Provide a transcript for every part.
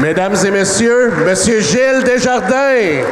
Mesdames et messieurs, Monsieur Gilles Desjardins.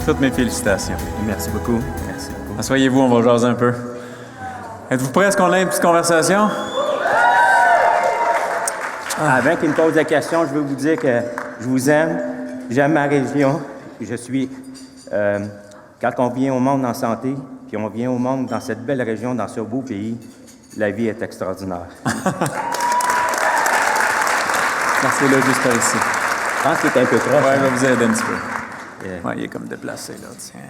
Toutes mes félicitations. Merci beaucoup. Merci beaucoup. Asseyez-vous, on va jaser un peu. Êtes-vous prêts à ce qu'on ait une petite conversation? Avant qu'il me pose la question, je veux vous dire que je vous aime, j'aime ma région. Je suis... quand on vient au monde en santé, puis on vient au monde dans cette belle région, dans ce beau pays, la vie est extraordinaire. Merci, là, juste par ici. Je pense qu'il est un peu proche. Oui, hein? je vais vous aider un petit peu. Ouais, il est comme déplacé, là. Tiens,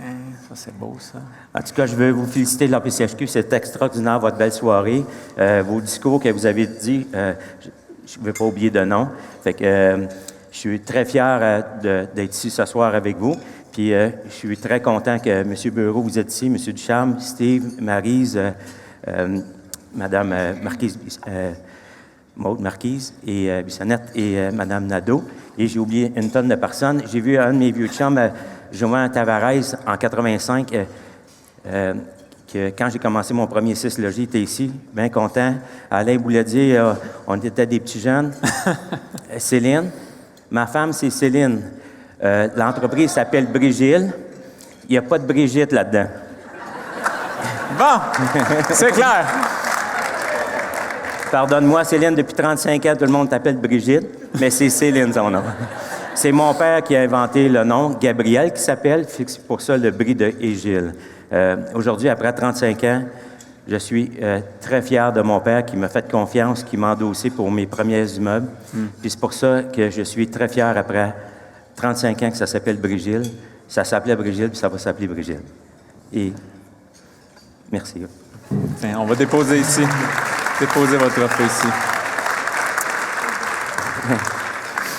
ça, c'est beau, ça. En tout cas, je veux vous féliciter de l'APCHQ. C'est extraordinaire, votre belle soirée. Vos discours que vous avez dit, je ne vais pas oublier de nom. Fait que je suis très fier d'être ici ce soir avec vous. Puis je suis très content que M. Bureau, vous êtes ici, M. Ducharme, Steve, Maryse, Mme Marquise, Maude Marquise et Bissonnette et Mme Nadeau. Et j'ai oublié une tonne de personnes. J'ai vu un de mes vieux chums, Joël Tavares, en 85, que quand j'ai commencé mon premier 6 logis, il était ici, bien content. Alain Bouladier, on était des petits jeunes. Céline, ma femme, c'est Céline. L'entreprise s'appelle Brigitte. Il n'y a pas de Brigitte là-dedans. Bon, c'est clair. Pardonne-moi, Céline, depuis 35 ans, tout le monde t'appelle Brigitte, mais c'est Céline, son nom. C'est mon père qui a inventé le nom, Gabriel, qui s'appelle, c'est pour ça le bris de Égile. Aujourd'hui, après 35 ans, je suis très fier de mon père qui m'a fait confiance, qui m'a endossé pour mes premiers immeubles. Puis c'est pour ça que je suis très fier, après 35 ans, que ça s'appelle Brigitte. Ça s'appelait Brigitte, puis ça va s'appeler Brigitte. Et merci. Tiens, on va déposer ici. Déposez votre trophée ici.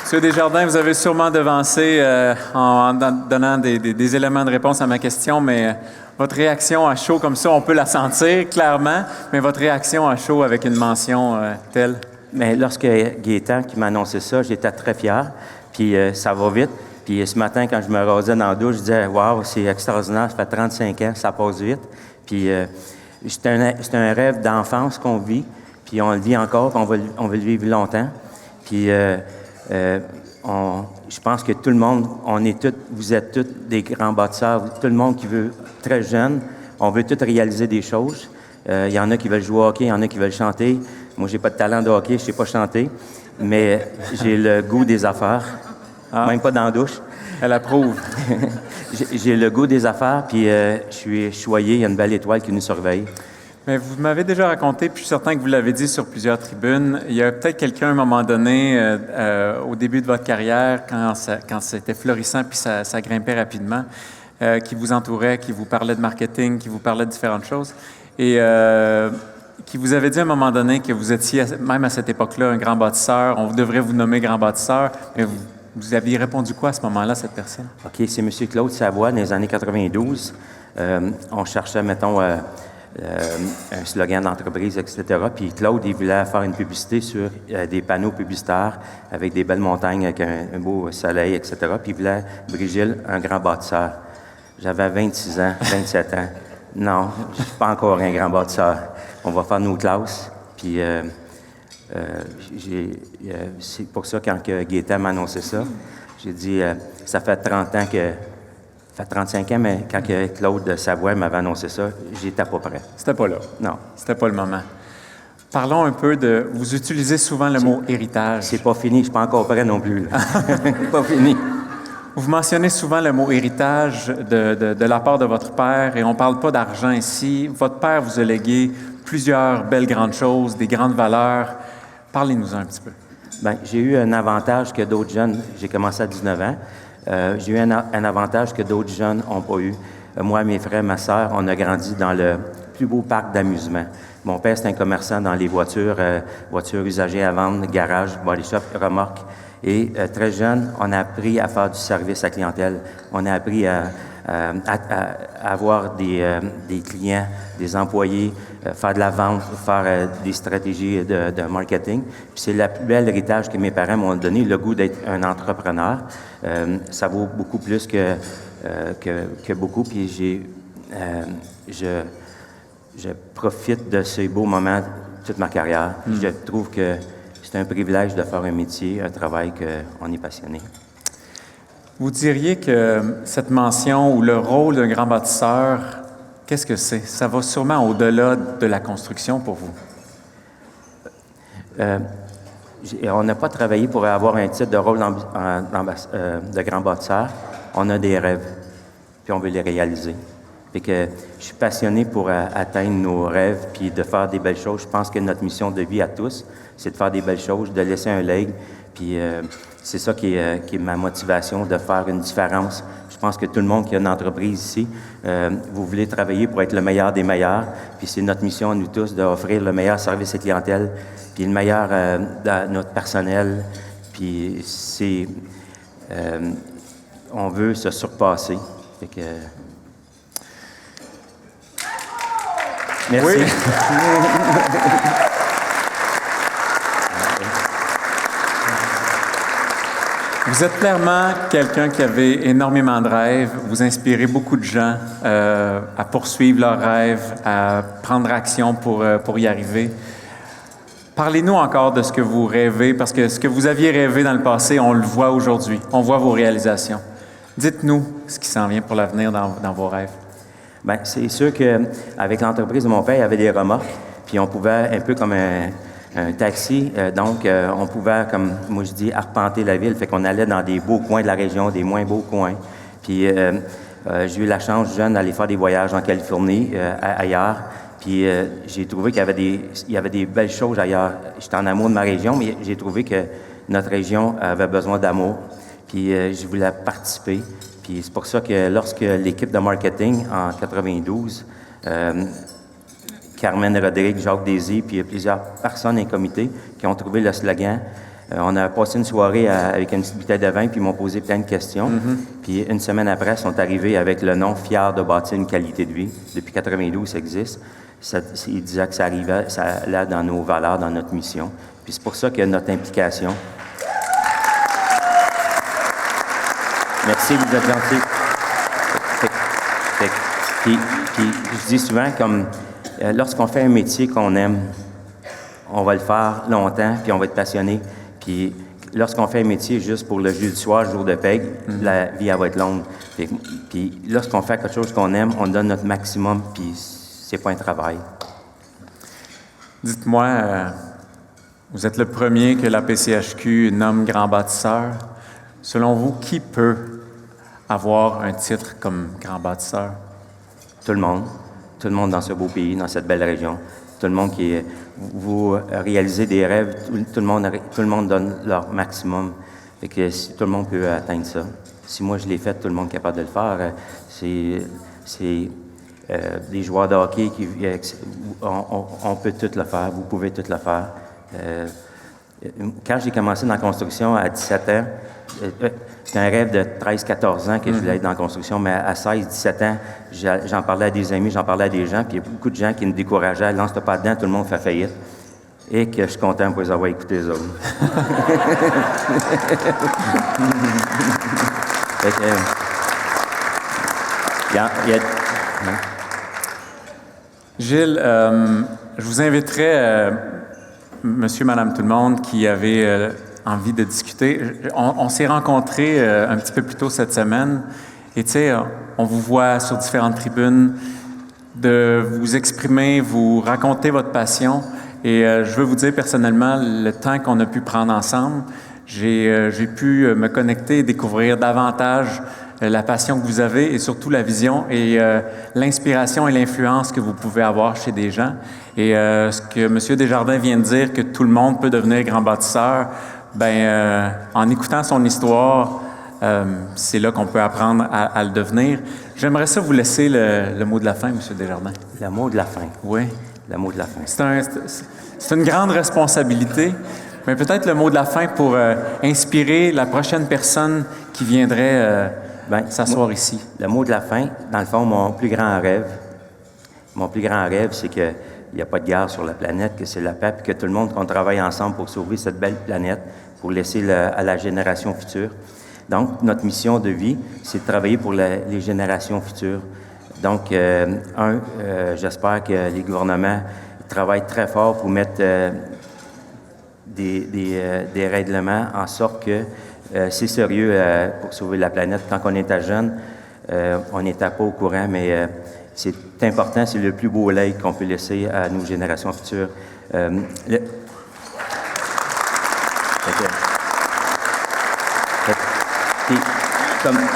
Monsieur Desjardins, vous avez sûrement devancé en donnant des éléments de réponse à ma question, mais votre réaction à chaud comme ça, on peut la sentir clairement, mais votre réaction à chaud avec une mention telle? Mais lorsque Gaétan qui m'a annoncé ça, j'étais très fier, puis ça va vite. Puis ce matin, quand je me rasais dans la douche, je disais « Wow, c'est extraordinaire, ça fait 35 ans, ça passe vite. » Puis c'est un rêve d'enfance qu'on vit, puis on le vit encore, puis on va le vivre longtemps. Puis je pense que tout le monde, vous êtes tous des grands bâtisseurs, tout le monde qui veut, très jeune, on veut tous réaliser des choses. Il y en a qui veulent jouer au hockey, il y en a qui veulent chanter. Moi, j'ai pas de talent de hockey, je sais pas chanter, mais j'ai le goût des affaires, même pas dans la douche. Elle approuve. J'ai le goût des affaires, puis je suis choyé, il y a une belle étoile qui nous surveille. Mais vous m'avez déjà raconté, puis je suis certain que vous l'avez dit sur plusieurs tribunes, il y a peut-être quelqu'un à un moment donné, au début de votre carrière, quand c'était florissant puis ça grimpait rapidement, qui vous entourait, qui vous parlait de marketing, qui vous parlait de différentes choses, et qui vous avait dit à un moment donné que vous étiez, même à cette époque-là, un grand bâtisseur, on devrait vous nommer grand bâtisseur, mais vous aviez répondu quoi à ce moment-là, cette personne? OK, c'est M. Claude Savoie, dans les années 92. On cherchait, mettons, un slogan d'entreprise, etc. Puis Claude, il voulait faire une publicité sur des panneaux publicitaires avec des belles montagnes, avec un beau soleil, etc. Puis il voulait, Brigitte, un grand bâtisseur. J'avais 26 ans, 27 ans. Non, je ne suis pas encore un grand bâtisseur. On va faire nos classes. Puis c'est pour ça, quand Gaétan m'a annoncé ça, j'ai dit, ça fait 30 ans fait 35 ans, mais quand Claude Savoie m'avait annoncé ça, j'étais pas prêt. C'était pas là. Non. C'était pas le moment. Parlons un peu de... Vous utilisez souvent le mot héritage. C'est pas fini, je suis pas encore prêt non plus. Là. Pas fini. Vous mentionnez souvent le mot héritage de la part de votre père, et on ne parle pas d'argent ici. Votre père vous a légué plusieurs belles grandes choses, des grandes valeurs. Parlez-nous un petit peu. Bien, j'ai eu un avantage que d'autres jeunes, j'ai commencé à 19 ans, j'ai eu un avantage que d'autres jeunes n'ont pas eu. Moi, mes frères, ma sœur, on a grandi dans le plus beau parc d'amusement. Mon père, c'est un commerçant dans les voitures usagées à vendre, garage, body shop, remorque. Et très jeune, on a appris à faire du service à clientèle. On a appris à avoir des clients, des employés, faire de la vente, faire des stratégies de marketing. Puis c'est le plus bel héritage que mes parents m'ont donné, le goût d'être un entrepreneur. Ça vaut beaucoup plus que beaucoup. Puis je profite de ces beaux moments toute ma carrière. Je trouve que c'est un privilège de faire un métier, un travail qu'on est passionné. Vous diriez que cette mention ou le rôle d'un grand bâtisseur, qu'est-ce que c'est? Ça va sûrement au-delà de la construction pour vous. On n'a pas travaillé pour avoir un titre de rôle de grand bâtisseur. On a des rêves, puis on veut les réaliser. Fait que je suis passionné pour atteindre nos rêves puis de faire des belles choses. Je pense que notre mission de vie à tous, c'est de faire des belles choses, de laisser un legs. Puis c'est ça qui est ma motivation, de faire une différence. Je pense que tout le monde qui a une entreprise ici, vous voulez travailler pour être le meilleur des meilleurs. Puis c'est notre mission à nous tous d'offrir le meilleur service à clientèle, puis le meilleur à notre personnel. Puis c'est... on veut se surpasser. Fait que... Merci. Oui. Vous êtes clairement quelqu'un qui avait énormément de rêves. Vous inspirez beaucoup de gens à poursuivre leurs rêves, à prendre action pour y arriver. Parlez-nous encore de ce que vous rêvez, parce que ce que vous aviez rêvé dans le passé, on le voit aujourd'hui. On voit vos réalisations. Dites-nous ce qui s'en vient pour l'avenir dans vos rêves. Bien, c'est sûr qu'avec l'entreprise de mon père, il y avait des remorques, puis on pouvait, un peu comme un taxi, donc on pouvait, comme moi je dis, arpenter la ville, fait qu'on allait dans des beaux coins de la région, des moins beaux coins. Puis j'ai eu la chance, jeune, d'aller faire des voyages en Californie, ailleurs, puis j'ai trouvé qu'il y avait des belles choses ailleurs. J'étais en amour de ma région, mais j'ai trouvé que notre région avait besoin d'amour, puis je voulais participer. Puis c'est pour ça que lorsque l'équipe de marketing, en 92, Carmen Rodrigue, Jacques Désir, puis il y a plusieurs personnes et comités qui ont trouvé le slogan. On a passé une soirée avec une petite bouteille de vin, puis ils m'ont posé plein de questions. Puis une semaine après, ils sont arrivés avec le nom « Fier de bâtir une qualité de vie ». Depuis 92, ça existe. Ils disaient que ça arrivait, ça allait dans nos valeurs, dans notre mission. Puis c'est pour ça que notre implication... Merci, vous êtes gentils. Puis je dis souvent, comme lorsqu'on fait un métier qu'on aime, on va le faire longtemps, puis on va être passionné. Puis lorsqu'on fait un métier juste pour le jeudi soir, jour de paye, la vie, elle va être longue. Puis lorsqu'on fait quelque chose qu'on aime, on donne notre maximum, puis c'est pas un travail. Dites-moi, vous êtes le premier que la PCHQ nomme grand bâtisseur. Selon vous, qui peut avoir un titre comme grand bâtisseur? Tout le monde. Tout le monde dans ce beau pays, dans cette belle région. Tout le monde qui vous réalisez des rêves, tout le monde donne leur maximum. Fait que si tout le monde peut atteindre ça. Si moi je l'ai fait, tout le monde est capable de le faire. C'est des joueurs de hockey on peut tout le faire. Vous pouvez tout le faire. Quand j'ai commencé dans la construction à 17 ans, c'était un rêve de 13-14 ans que je voulais être dans la construction, mais à 16-17 ans, j'en parlais à des amis, j'en parlais à des gens, puis il y a beaucoup de gens qui me décourageaient. « Lance-toi pas dedans, tout le monde fait faillite. » Et que je suis content pour les avoir écoutés les autres. Gilles, je vous inviterais, monsieur, madame, tout le monde, qui avait envie de discuter. On s'est rencontrés un petit peu plus tôt cette semaine Et tu sais, on vous voit sur différentes tribunes, de vous exprimer, vous raconter votre passion. Et je veux vous dire personnellement, le temps qu'on a pu prendre ensemble, j'ai pu me connecter et découvrir davantage la passion que vous avez et surtout la vision et l'inspiration et l'influence que vous pouvez avoir chez des gens. Et ce que M. Desjardins vient de dire, que tout le monde peut devenir grand bâtisseur, en écoutant son histoire, c'est là qu'on peut apprendre à le devenir. J'aimerais ça vous laisser le mot de la fin, M. Desjardins. Le mot de la fin. Oui. Le mot de la fin. C'est une grande responsabilité, mais peut-être le mot de la fin pour inspirer la prochaine personne qui viendrait s'asseoir ici. Le mot de la fin, dans le fond, mon plus grand rêve, c'est qu'il n'y a pas de guerre sur la planète, que c'est la paix, puis que tout le monde, qu'on travaille ensemble pour sauver cette belle planète, pour laisser à la génération future. Donc, notre mission de vie, c'est de travailler pour les générations futures. Donc, j'espère que les gouvernements travaillent très fort pour mettre des règlements en sorte que c'est sérieux pour sauver la planète. Quand on était jeune, on n'était pas au courant, mais c'est important, c'est le plus beau legs qu'on peut laisser à nos générations futures.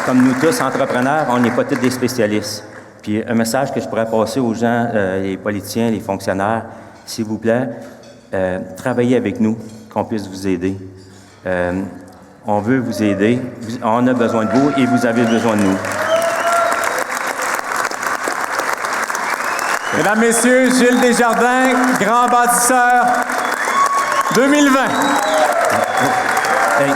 Comme nous tous, entrepreneurs, on n'est pas tous des spécialistes. Puis un message que je pourrais passer aux gens, les politiciens, les fonctionnaires, s'il vous plaît, travaillez avec nous, qu'on puisse vous aider. On veut vous aider, on a besoin de vous et vous avez besoin de nous. Mesdames, Messieurs, Gilles Desjardins, grand bâtisseur 2020. Hey,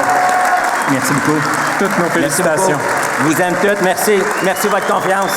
merci beaucoup. Toutes nos félicitations. Je vous aime toutes. Merci. Merci de votre confiance.